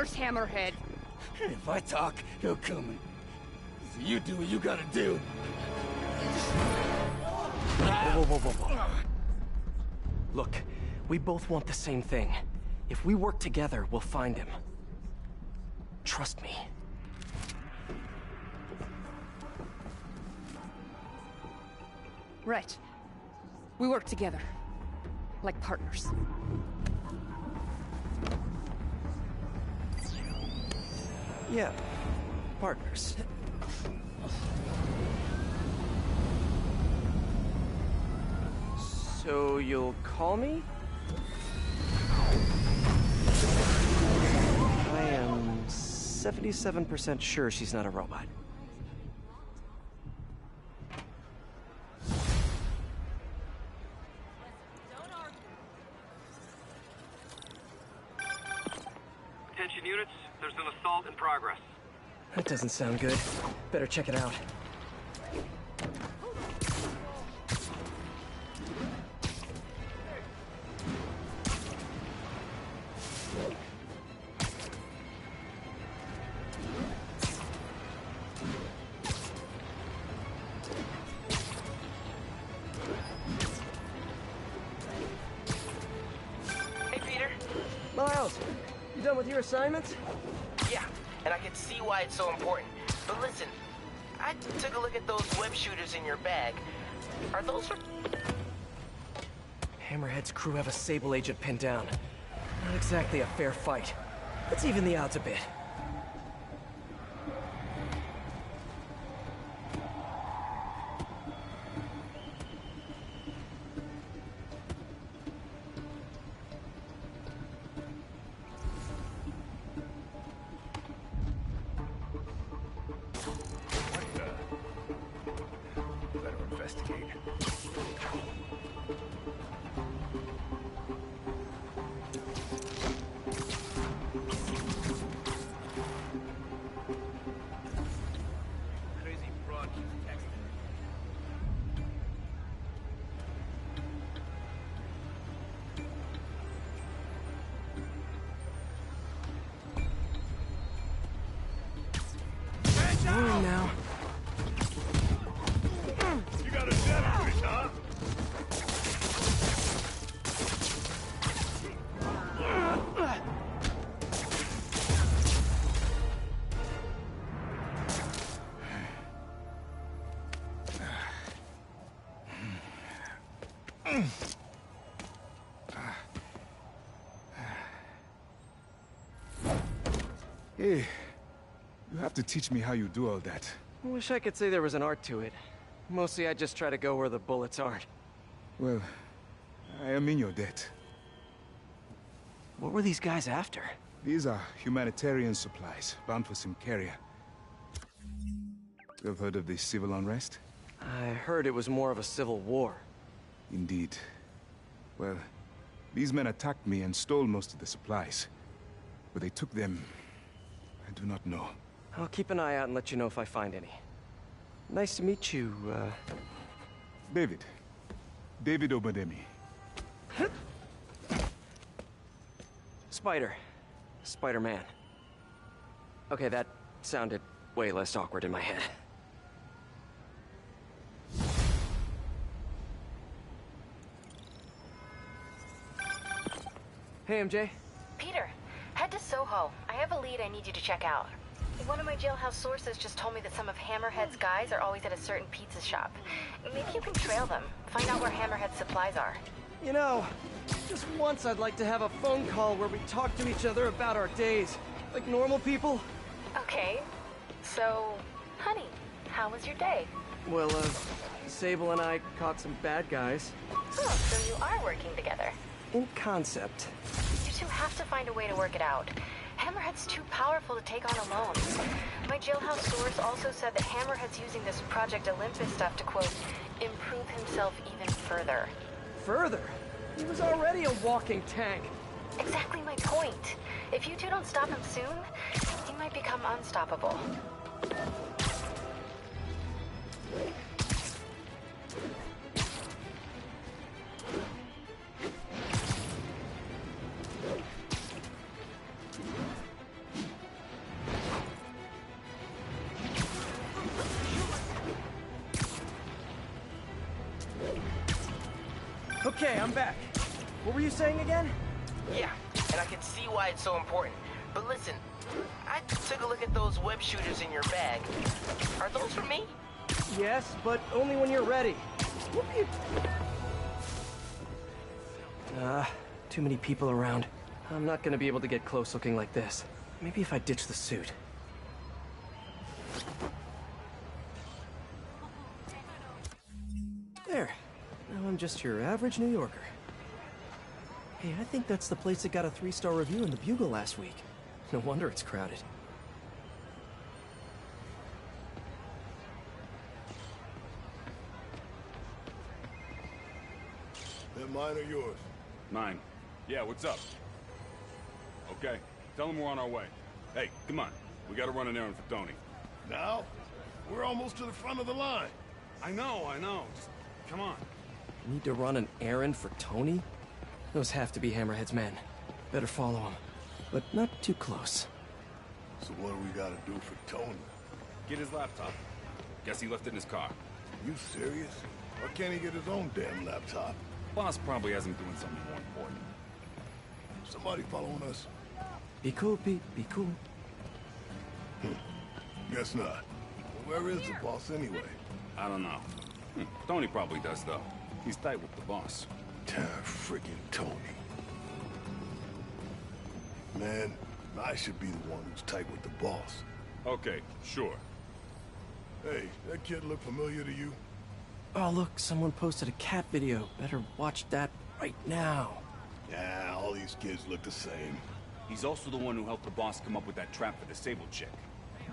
orders, Hammerhead! If I talk, he'll come in. So you do what you gotta do. Whoa. Look, we both want the same thing. If we work together, we'll find him. Trust me. Right. We work together. Like partners. Yeah, partners. So you'll call me? I am 77% sure she's not a robot. Attention units, there's an assault in progress. That doesn't sound good. Better check it out. Hey, Peter. Miles, you done with your assignments? Yeah, and I can see why it's so important. But listen, I took a look at those web shooters in your bag. Are those for... Hammerhead's crew have a Sable agent pinned down. Not exactly a fair fight. Let's even the odds a bit. Now. You got a death wish, huh? Hey, you have to teach me how you do all that. I wish I could say there was an art to it. Mostly I just try to go where the bullets aren't. Well, I am in your debt. What were these guys after? These are humanitarian supplies, bound for some carrier. You have heard of the civil unrest? I heard it was more of a civil war. Indeed. Well, these men attacked me and stole most of the supplies. Where they took them, I do not know. I'll keep an eye out and let you know if I find any. Nice to meet you, David. David Obademi. Spider. Spider-Man. Okay, that sounded way less awkward in my head. Hey, MJ. Peter, head to Soho. I have a lead I need you to check out. One of my jailhouse sources just told me that some of Hammerhead's guys are always at a certain pizza shop. Maybe you can trail them, find out where Hammerhead's supplies are. You know, just once I'd like to have a phone call where we talk to each other about our days, like normal people. Okay. So, honey, how was your day? Well, Sable and I caught some bad guys. Oh, so you are working together. In concept. You two have to find a way to work it out. Hammerhead's too powerful to take on alone. My jailhouse source also said that Hammerhead's using this Project Olympus stuff to, quote, improve himself even further. Further? He was already a walking tank. Exactly my point. If you two don't stop him soon, he might become unstoppable. Okay, I'm back. What were you saying again? Yeah, and I can see why it's so important. But listen, I took a look at those web shooters in your bag. Are those for me? Yes, but only when you're ready. Whoopie. Too many people around. I'm not gonna be able to get close looking like this. Maybe if I ditch the suit. There. Now I'm just your average New Yorker. Hey, I think that's the place that got a 3-star review in the Bugle last week. No wonder it's crowded. That mine or yours? Mine. Yeah, what's up? Okay, tell him we're on our way. Hey, come on. We gotta run an errand for Tony. Now? We're almost to the front of the line. I know. Just, come on. Need to run an errand for Tony? Those have to be Hammerhead's men. Better follow him. But not too close. So what do we gotta do for Tony? Get his laptop. Guess he left it in his car. You serious? Why can't he get his own damn laptop? Boss probably has him doing something more important. Somebody following us? Be cool, Pete. Be cool. Guess not. Well, where is the boss anyway? I don't know. Tony probably does, though. He's tight with the boss. Damn freaking Tony. Man, I should be the one who's tight with the boss. Okay, sure. Hey, that kid look familiar to you? Oh, look, someone posted a cat video. Better watch that right now. Yeah, all these kids look the same. He's also the one who helped the boss come up with that trap for the Sable chick.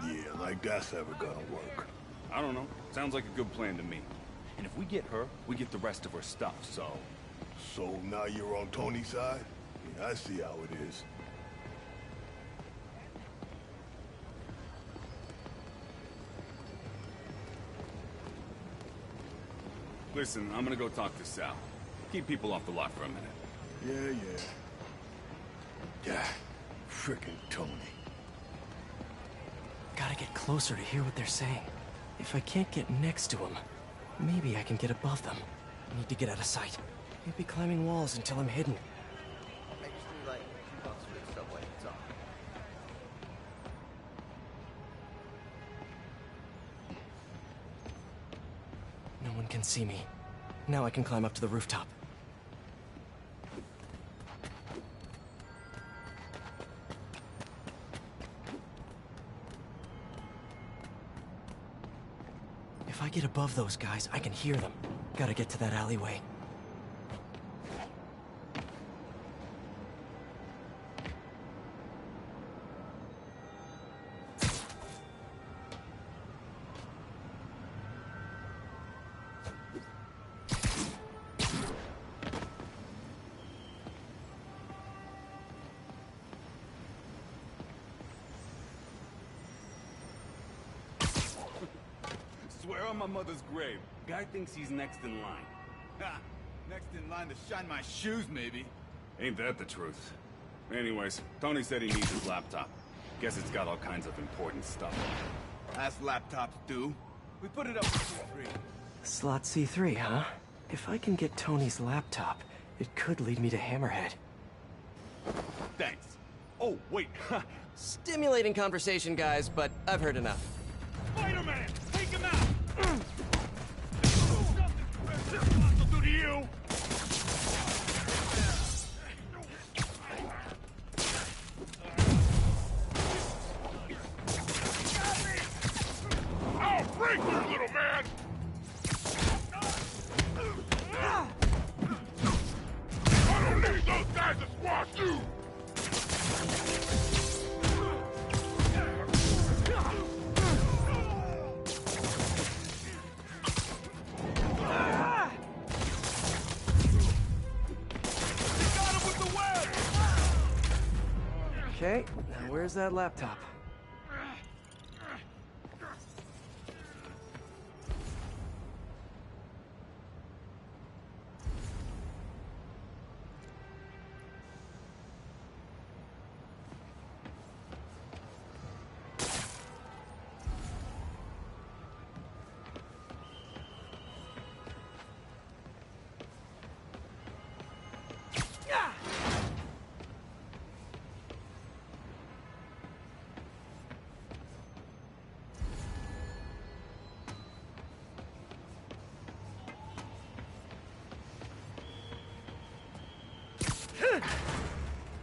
Yeah, like that's ever gonna work. I don't know. Sounds like a good plan to me. And if we get her, we get the rest of her stuff, so... So now you're on Tony's side? Yeah, I see how it is. Listen, I'm gonna go talk to Sal. Keep people off the lot for a minute. Yeah. Yeah, frickin' Tony. Gotta get closer to hear what they're saying. If I can't get next to them, maybe I can get above them. I need to get out of sight. Can't be climbing walls until I'm hidden. I just need like 2 bucks for the subway, that's all. No one can see me. Now I can climb up to the rooftop. If I get above those guys, I can hear them. Gotta get to that alleyway. Swear on my mother's grave. Guy thinks he's next in line. Ha! Next in line to shine my shoes, maybe. Ain't that the truth? Anyways, Tony said he needs his laptop. Guess it's got all kinds of important stuff on it. As laptops do. We put it up for free. Slot C3, huh? If I can get Tony's laptop, it could lead me to Hammerhead. Thanks. Oh, wait. Stimulating conversation, guys, but I've heard enough. Spider-Man! Take him out! Something will do to you! I'll break you, little man! I don't need those guys to squash you! Okay, now where's that laptop?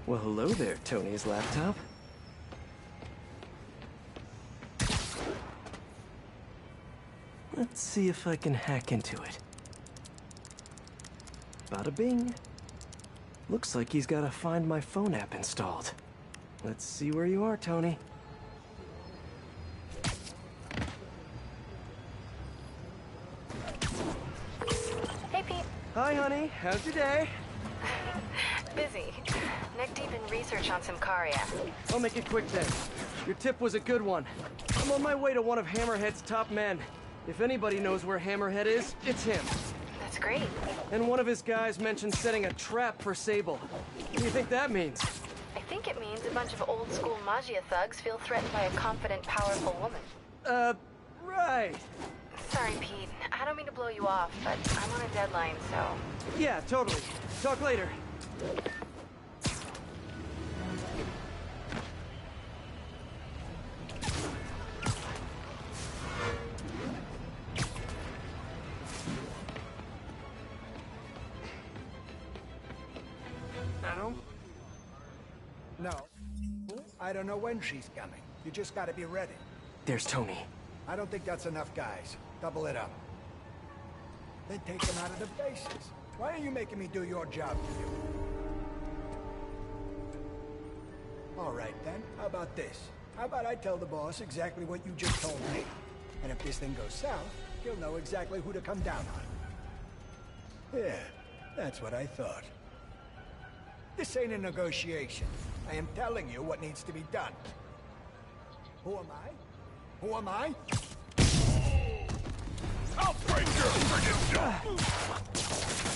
Well, hello there, Tony's laptop. Let's see if I can hack into it. Bada bing. Looks like he's got a Find My Phone app installed. Let's see where you are, Tony. Hey, Pete. Hi, honey. How's your day? Busy. Neck deep in research on Symkaria. I'll make it quick then. Your tip was a good one. I'm on my way to one of Hammerhead's top men. If anybody knows where Hammerhead is, it's him. That's great. And one of his guys mentioned setting a trap for Sable. What do you think that means? I think it means a bunch of old-school Magia thugs feel threatened by a confident, powerful woman. Right. Sorry, Pete. I don't mean to blow you off, but I'm on a deadline, so... Yeah, totally. Talk later. No. I don't know when she's coming. You just gotta be ready. There's Tony. I don't think that's enough, guys. Double it up. Then take them out of the bases. Why are you making me do your job for you? All right, then. How about this? How about I tell the boss exactly what you just told me? And if this thing goes south, he'll know exactly who to come down on. Yeah, that's what I thought. This ain't a negotiation. I am telling you what needs to be done. Who am I? Who am I? I'll break your friggin' jaw!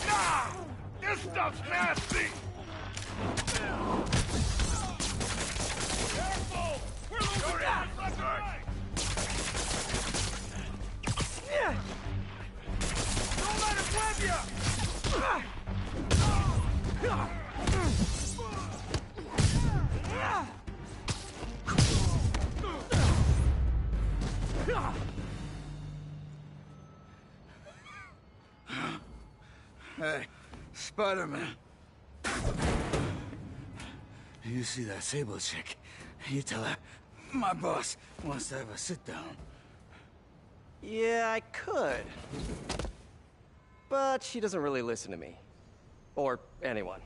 Ah! This stuff's nasty! Careful! We're losing left and right! Don't let him web you! Hey, Spider-Man. You see that Sable chick? You tell her my boss wants to have a sit-down. Yeah, I could. But she doesn't really listen to me. Or anyone.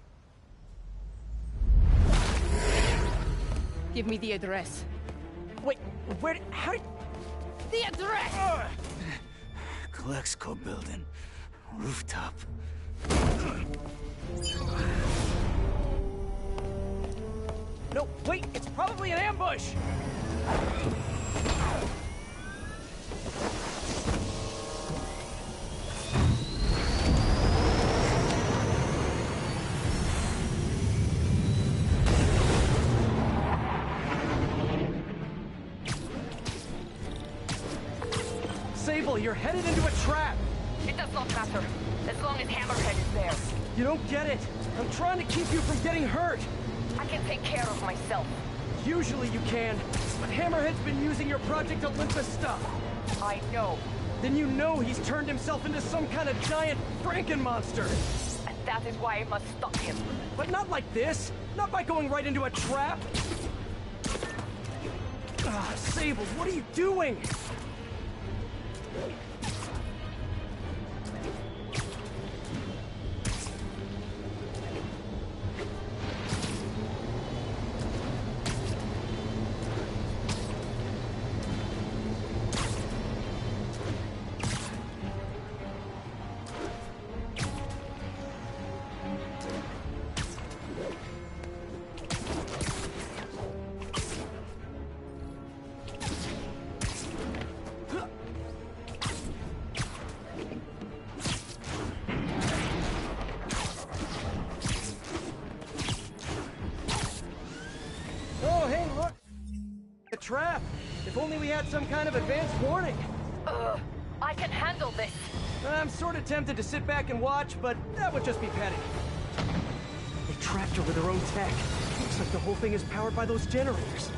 Give me the address. Wait, how did... The address! Colexco building. Rooftop. No, wait, it's probably an ambush! Sable, you're headed into a trap! It does not matter, as long as Hammerhead is there. You don't get it! I'm trying to keep you from getting hurt! I can take care of myself. Usually you can, but Hammerhead's been using your Project Olympus stuff. I know. Then you know he's turned himself into some kind of giant Franken-monster. And that is why I must stop him. But not like this! Not by going right into a trap! Ah, Sable, what are you doing? Trap! If only we had some kind of advanced warning! I can handle this! I'm sort of tempted to sit back and watch, but that would just be petty. They trapped her with their own tech. Looks like the whole thing is powered by those generators.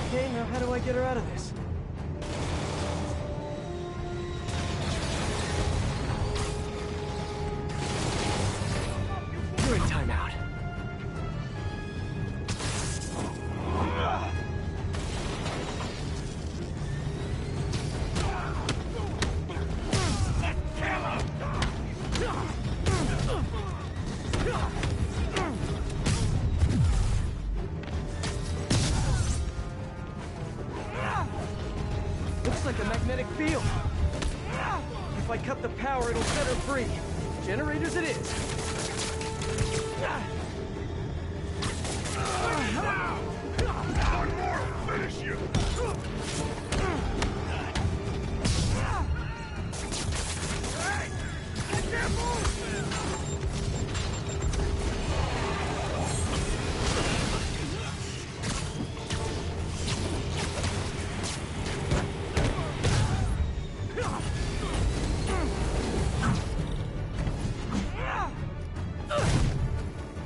Okay, now how do I get her out of this? Looks like a magnetic field. If I cut the power, it'll set her free. Generators it is. One more will finish you! Hey! I can't move!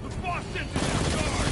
The boss sent it in guard!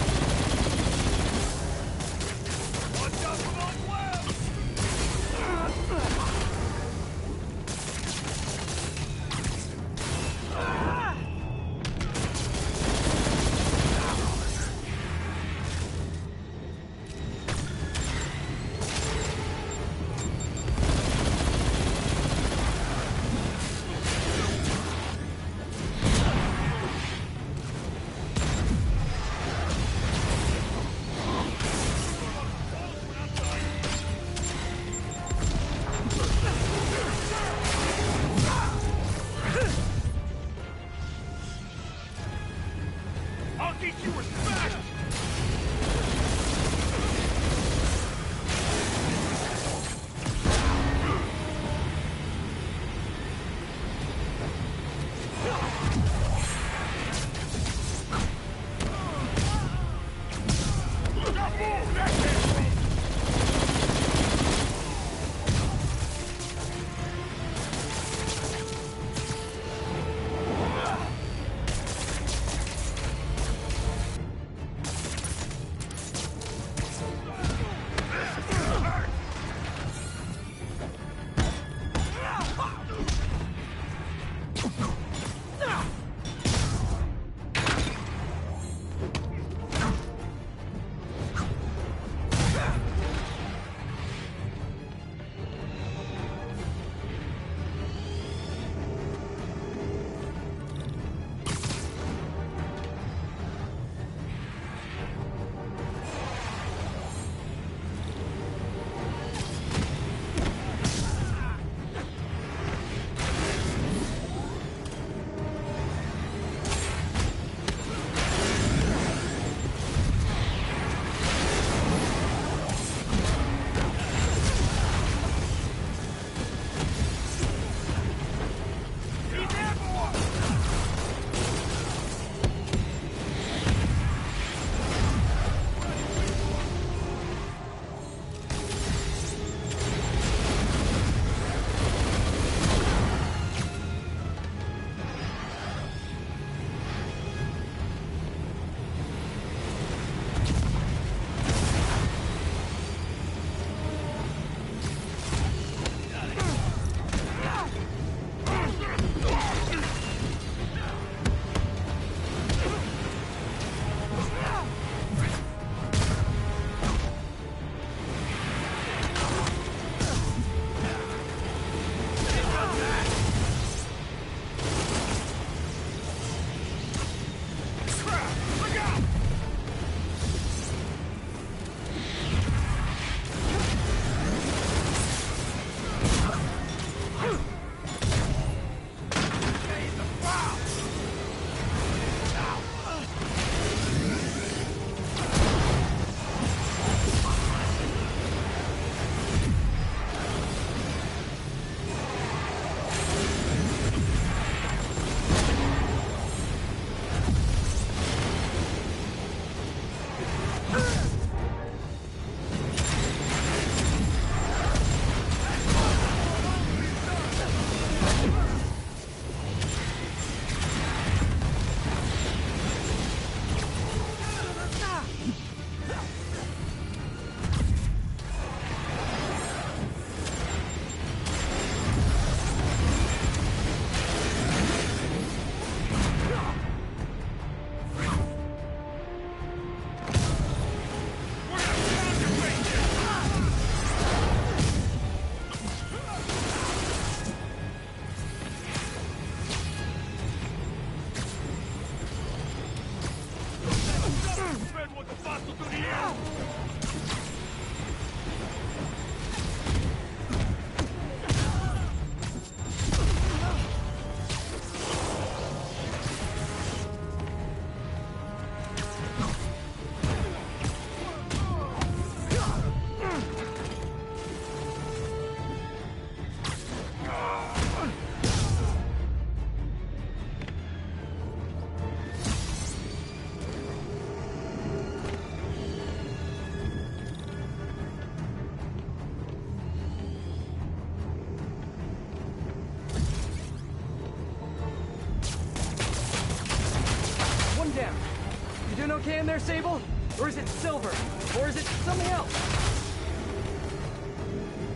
can there, Sable? Or is it silver? Or is it something else?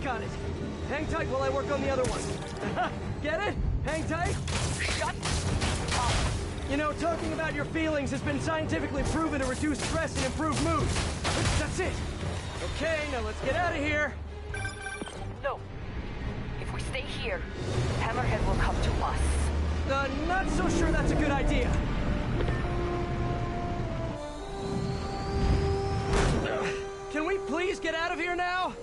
Got it. Hang tight while I work on the other one. Get it? Hang tight? Shut up! You know, talking about your feelings has been scientifically proven to reduce stress and improve mood. That's it. Okay, now let's get out of here. No. If we stay here, Hammerhead will come to us. Not so sure that's a good idea. Can we please get out of here now?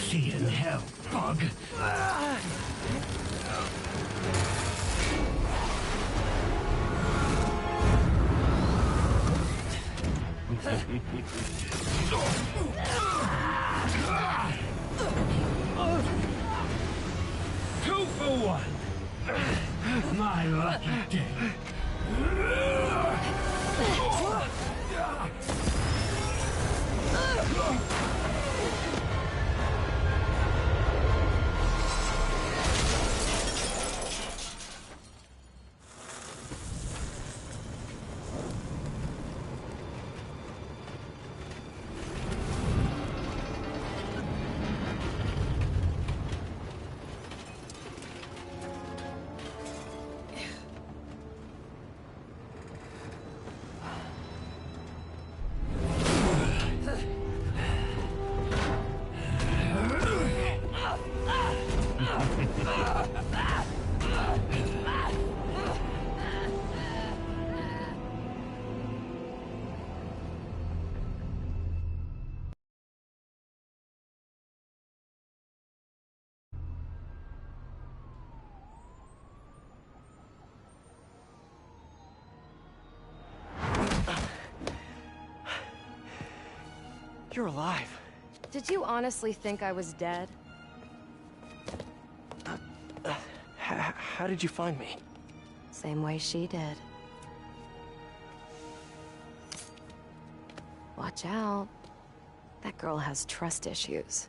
See you in hell, bug. Two for one. My lucky day. You're alive. Did you honestly think I was dead? How did you find me? Same way she did. Watch out. That girl has trust issues.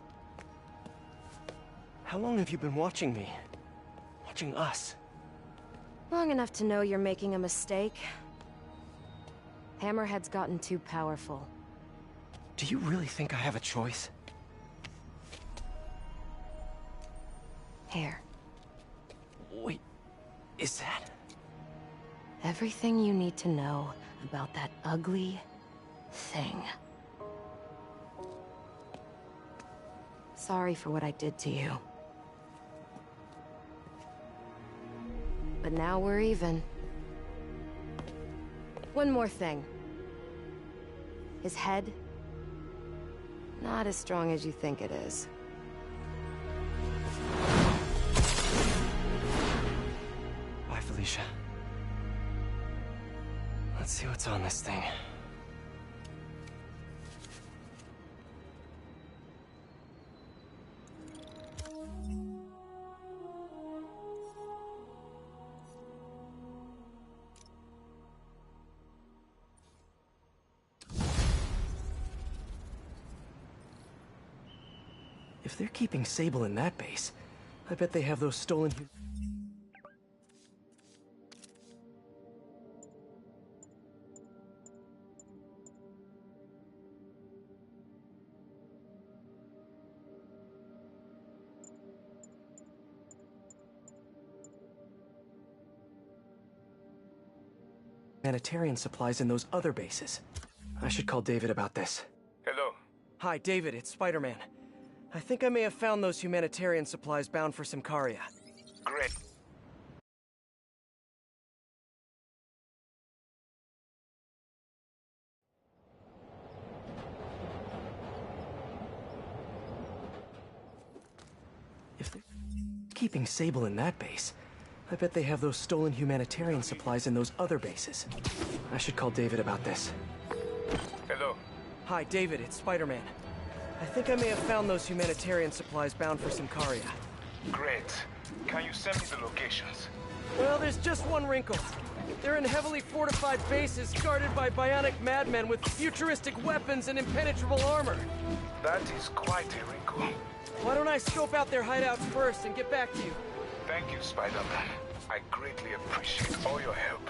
How long have you been watching me? Watching us? Long enough to know you're making a mistake. Hammerhead's gotten too powerful. Do you really think I have a choice? Here. Wait, is that? Everything you need to know about that ugly thing. Sorry for what I did to you. But now we're even. One more thing. His head, not as strong as you think it is. Bye, Felicia. Let's see what's on this thing. If they're keeping Sable in that base, I bet they have those stolen... humanitarian supplies in those other bases. I should call David about this. Hello. Hi, David, it's Spider-Man. I think I may have found those humanitarian supplies bound for Symkaria. Great. If they're keeping Sable in that base, I bet they have those stolen humanitarian supplies in those other bases. I should call David about this. Hello. Hi, David, it's Spider-Man. I think I may have found those humanitarian supplies bound for Symkaria. Great. Can you send me the locations? Well, there's just one wrinkle. They're in heavily fortified bases guarded by bionic madmen with futuristic weapons and impenetrable armor. That is quite a wrinkle. Why don't I scope out their hideouts first and get back to you? Thank you, Spider-Man. I greatly appreciate all your help.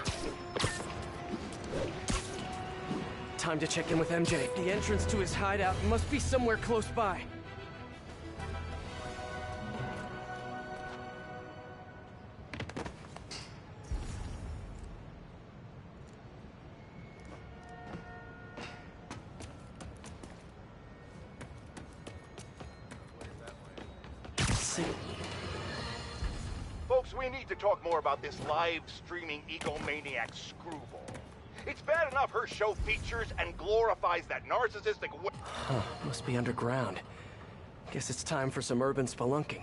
Time to check in with MJ. The entrance to his hideout must be somewhere close by. Folks, we need to talk more about this live-streaming egomaniac screwball. It's bad enough her show features and glorifies that narcissistic Huh, must be underground. Guess it's time for some urban spelunking.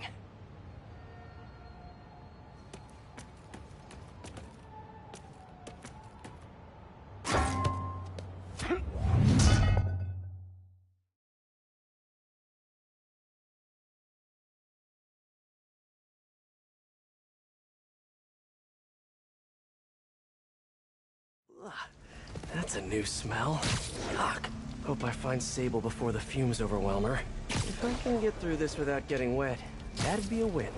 That's a new smell. Yuck. Hope I find Sable before the fumes overwhelm her. If I can get through this without getting wet, that'd be a win.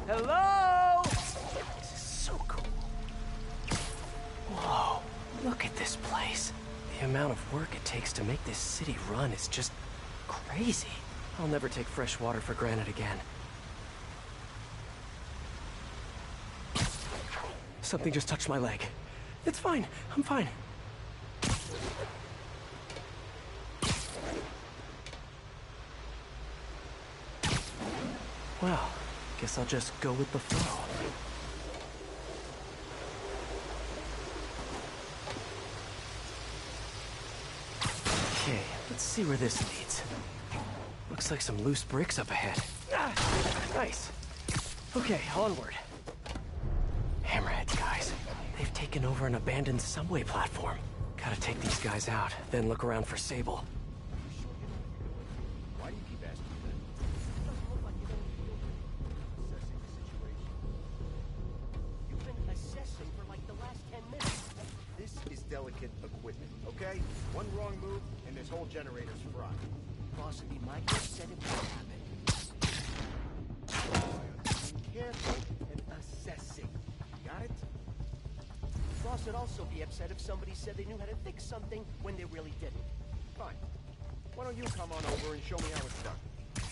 Hello? This is so cool. Whoa, look at this place. The amount of work it takes to make this city run is just crazy. I'll never take fresh water for granted again. Something just touched my leg. It's fine. I'm fine. Well, guess I'll just go with the flow. Okay, let's see where this leads. Looks like some loose bricks up ahead. Ah, nice. Okay, onward. Hammerhead guys. They've taken over an abandoned subway platform. Gotta take these guys out, then look around for Sable. Why do you keep asking me that? It doesn't look like you don't feel assessing the situation. You've been assessing for like the last 10 minutes. This is delicate equipment, okay? One wrong move, and this whole generator's fried. Boss, it'd be my guess said it would happen. Careful and assessing. Got it? Boss would also be upset if somebody said they knew how to fix something when they really didn't. Fine. Why don't you come on over and show me how it's done?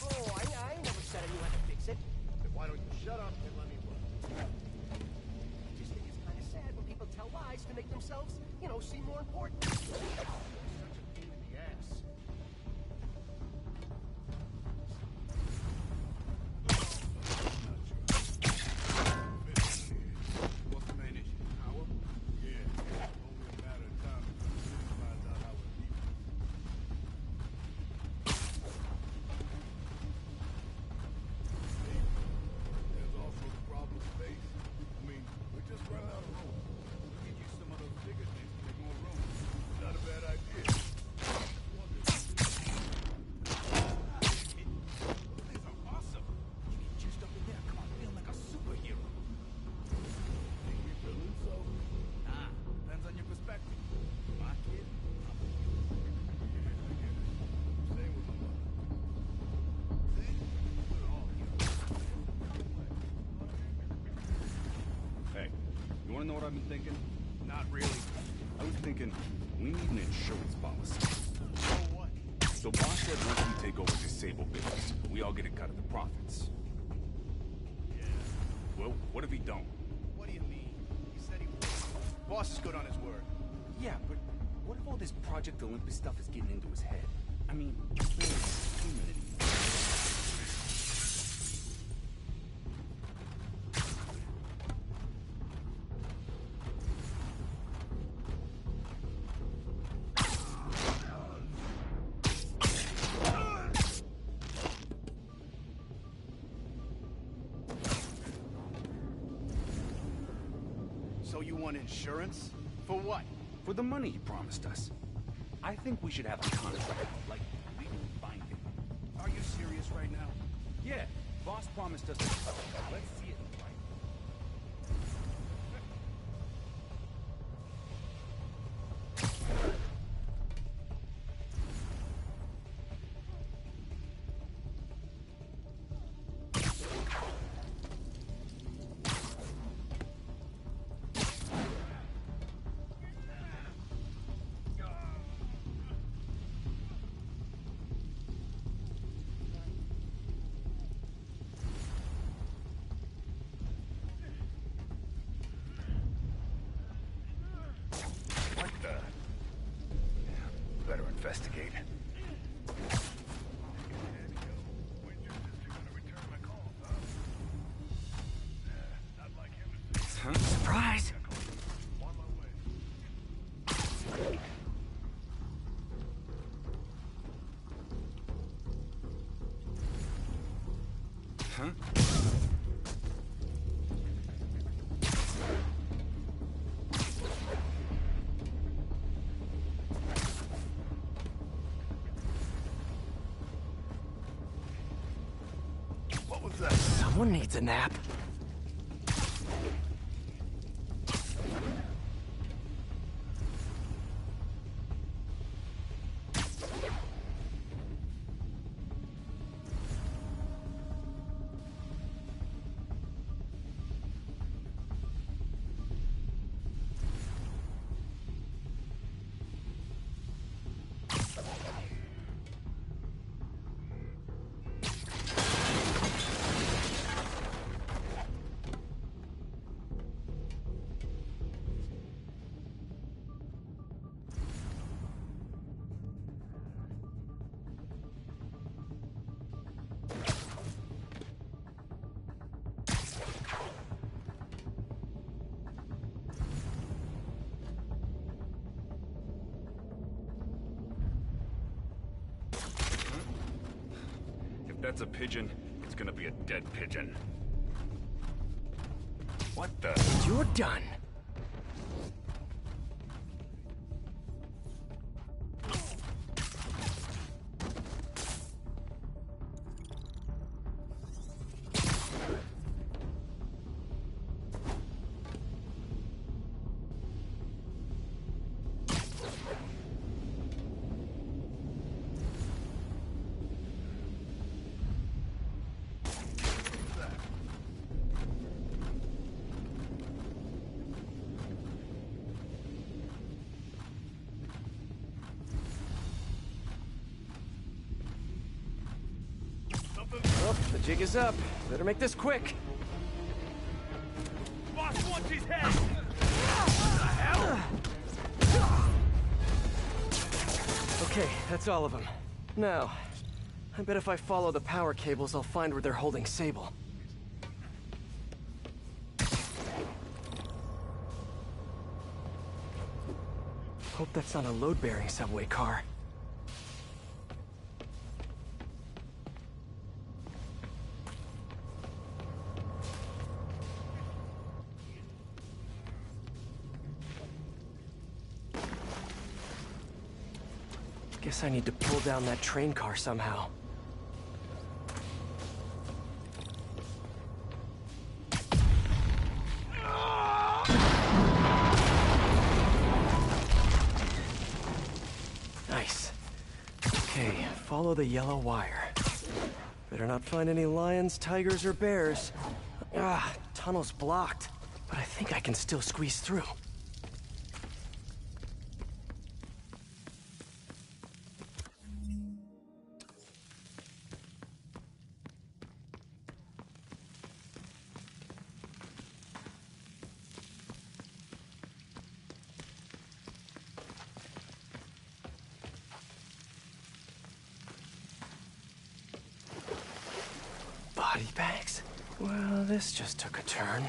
Oh, I never said I knew how to fix it. Then why don't you shut up and let me work? I just think it's kind of sad when people tell lies to make themselves, you know, seem more important. Such a pain in the ass. You wanna know what I've been thinking? Not really. I was thinking, we need an insurance policy. So what? So Boss said once we take over this Sable business, we all get a cut of the profits. Yeah. Well, what if he don't? What do you mean? He said he would. Boss is good on his word. Yeah, but what if all this Project Olympus stuff is getting into his head? I mean, there's human anymore. want insurance? For what? For the money he promised us. I think we should have a contract, like legally binding. Are you serious right now? Yeah, boss promised us. Let's see it in writing. Better investigate. Huh? Surprise! Huh? What was that? Someone needs a nap. If that's a pigeon, it's gonna be a dead pigeon. What the? You're done. Well, the jig is up. Better make this quick. Boss wants his head! What the hell? Okay, that's all of them. Now, I bet if I follow the power cables, I'll find where they're holding Sable. Hope that's not a load-bearing subway car. Guess I need to pull down that train car somehow. Nice. Okay, follow the yellow wire. Better not find any lions, tigers, or bears. Ah, tunnel's blocked, but I think I can still squeeze through. Body bags? Well, this just took a turn.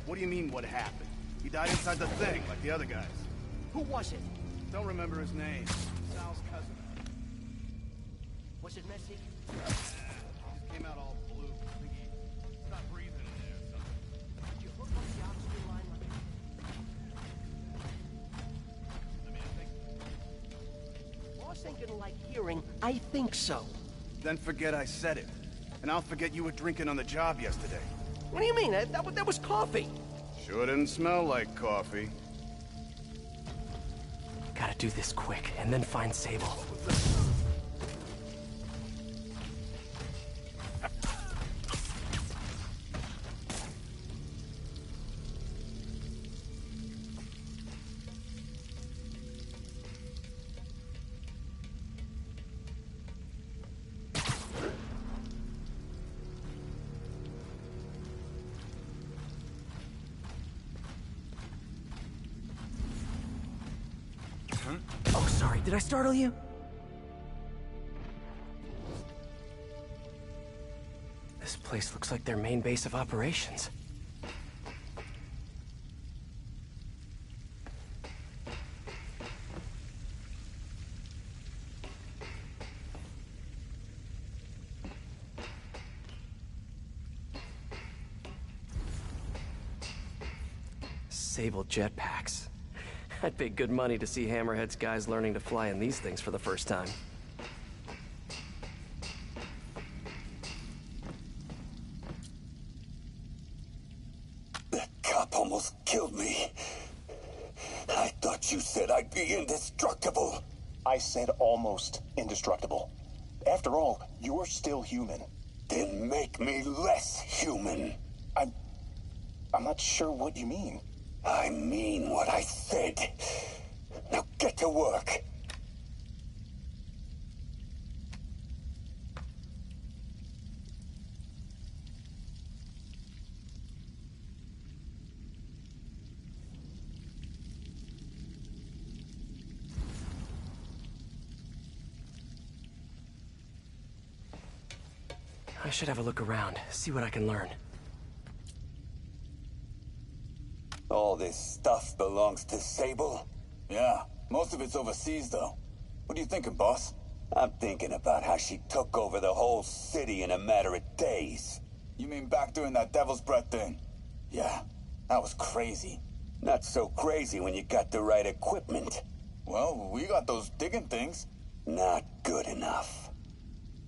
What do you mean, what happened? He died inside the thing, like the other guys. Who was it? Don't remember his name. Sal's cousin. Was it messy? He came out all blue. I think he stopped breathing in there or something. Did you hook up the oxygen line like... I mean, I think... Boss ain't gonna like hearing, I think so. Then forget I said it. And I'll forget you were drinking on the job yesterday. What do you mean? That was coffee. Sure didn't smell like coffee. Gotta do this quick, and then find Sable. Oh, sorry, did I startle you? This place looks like their main base of operations. Sable jetpacks. I'd pay good money to see Hammerhead's guys learning to fly in these things for the first time. That cop almost killed me. I thought you said I'd be indestructible. I said almost indestructible. After all, you're still human. Then make me less human. I'm not sure what you mean. I mean what I said. Now get to work. I should have a look around, see what I can learn. All this stuff belongs to Sable? Yeah, most of it's overseas, though. What are you thinking, boss? I'm thinking about how she took over the whole city in a matter of days. You mean back during that Devil's Breath thing? Yeah, that was crazy. Not so crazy when you got the right equipment. Well, we got those digging things. Not good enough.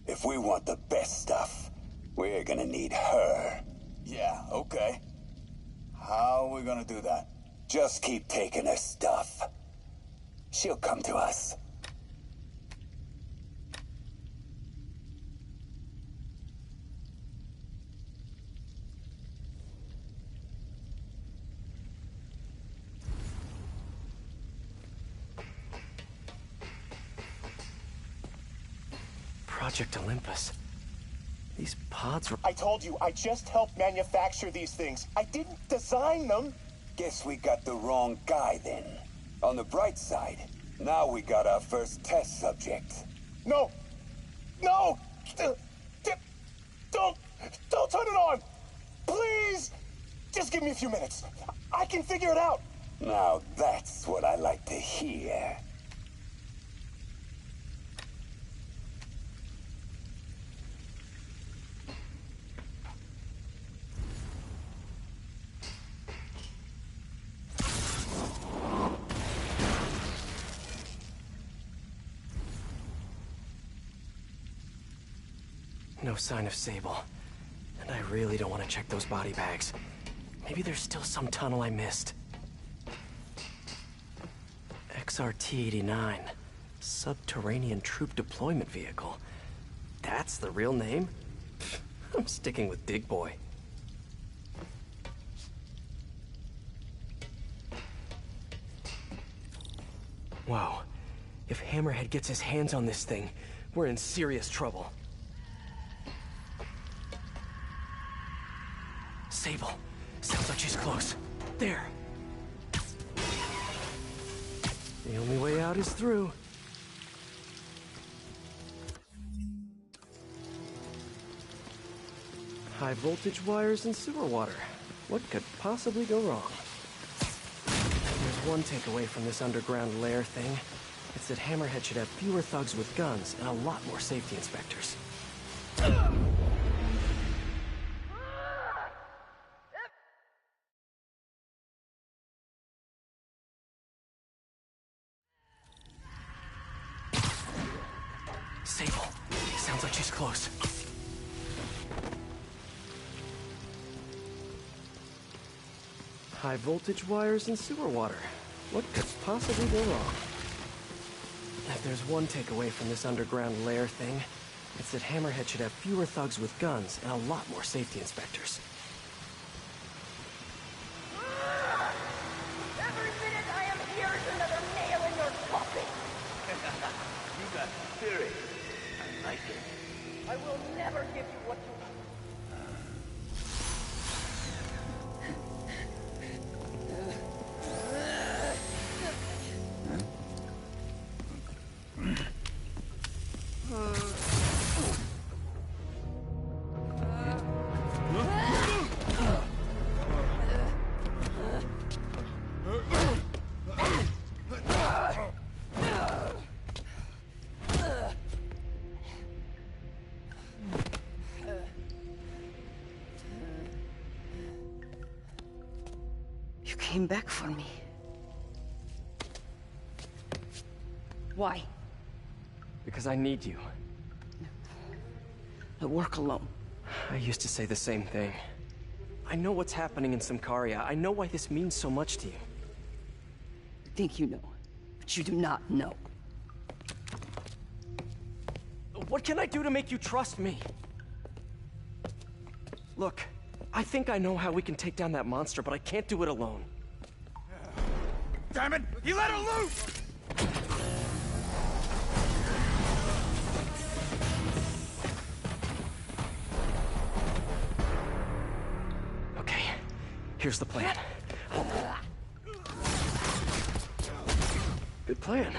If we want the best stuff, we're gonna need her. Yeah, okay. How are we gonna do that? Just keep taking her stuff. She'll come to us. Project Olympus. These pods were... I told you, I just helped manufacture these things. I didn't design them. Guess we got the wrong guy then. On the bright side, now we got our first test subject. No! No! Don't turn it on! Please! Just give me a few minutes. I can figure it out. Now that's what I like to hear. No sign of Sable. And I really don't want to check those body bags. Maybe there's still some tunnel I missed. XRT-89. Subterranean Troop Deployment Vehicle. That's the real name? I'm sticking with Dig Boy. Wow. If Hammerhead gets his hands on this thing, we're in serious trouble. Sable. Sounds like she's close. There. The only way out is through. High voltage wires and sewer water. What could possibly go wrong? There's one takeaway from this underground lair thing. It said Hammerhead should have fewer thugs with guns and a lot more safety inspectors. Sable. Sounds like she's close. High voltage wires and sewer water. What could possibly go wrong? If there's one takeaway from this underground lair thing, it's that Hammerhead should have fewer thugs with guns and a lot more safety inspectors. Every minute I am here is another nail in your coffin. You got spirit. I like it. I will never give you what you want. You came back for me. Why? Because I need you. I work alone. I used to say the same thing. I know what's happening in Symkaria. I know why this means so much to you. You think you know, but you do not know. What can I do to make you trust me? Look, I think I know how we can take down that monster, but I can't do it alone. Damn it! He let her loose! Okay, here's the plan. Good plan.